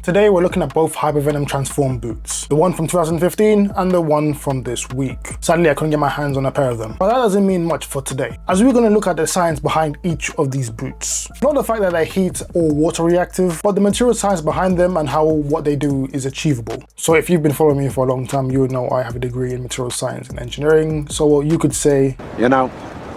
Today we're looking at both Hypervenom Transform boots, the one from 2015 and the one from this week. Sadly I couldn't get my hands on a pair of them, but that doesn't mean much for today, as we're going to look at the science behind each of these boots. Not the fact that they're heat or water reactive, but the material science behind them and how what they do is achievable. So if you've been following me for a long time, you would know I have a degree in material science and engineering, so you could say, you know,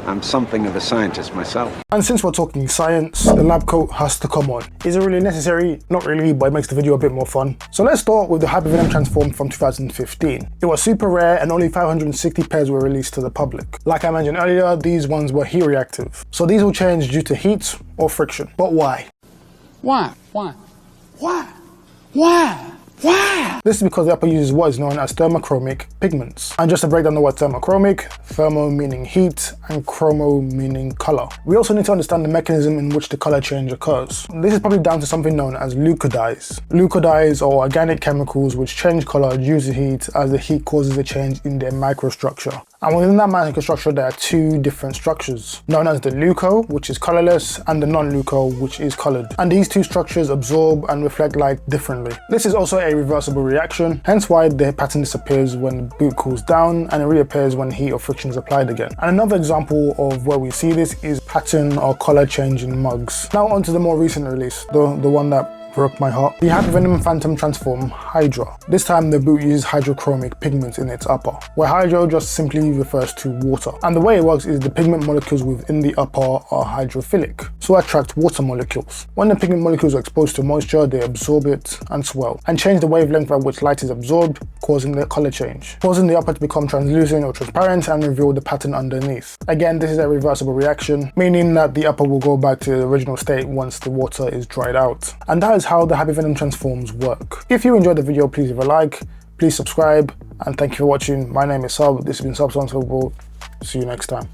I'm something of a scientist myself. And since we're talking science, the lab coat has to come on. Is it really necessary? Not really, but it makes the video a bit more fun. So let's start with the Hypervenom Transform from 2015. It was super rare and only 560 pairs were released to the public. Like I mentioned earlier, these ones were heat reactive. So these will change due to heat or friction. But why? Why? This is because the upper uses what is known as thermochromic pigments. And just to break down the word thermochromic, thermo meaning heat and chromo meaning color. We also need to understand the mechanism in which the color change occurs. This is probably down to something known as leucodyes. Leucodyes are organic chemicals which change color due to heat as the heat causes a change in their microstructure. And within that microstructure there are two different structures, known as the leuco, which is colorless, and the non-leuco, which is colored. And these two structures absorb and reflect light differently. This is also a reversible reaction, hence why the pattern disappears when the boot cools down and it reappears when heat or friction is applied again. And another example of where we see this is pattern or color change in mugs. Now onto the more recent release, the one that broke my heart. The Hypervenom Transform Hydra. This time the boot uses hydrochromic pigments in its upper, where hydro just simply refers to water. And the way it works is the pigment molecules within the upper are hydrophilic, so attract water molecules. When the pigment molecules are exposed to moisture, they absorb it and swell, and change the wavelength at which light is absorbed, causing the color change, causing the upper to become translucent or transparent and reveal the pattern underneath. Again, this is a reversible reaction, meaning that the upper will go back to the original state once the water is dried out. And that is how the Hypervenom Transforms work. If you enjoyed the video, please leave a like, please subscribe, and thank you for watching. My name is Sub, this has been Substance Overall. See you next time.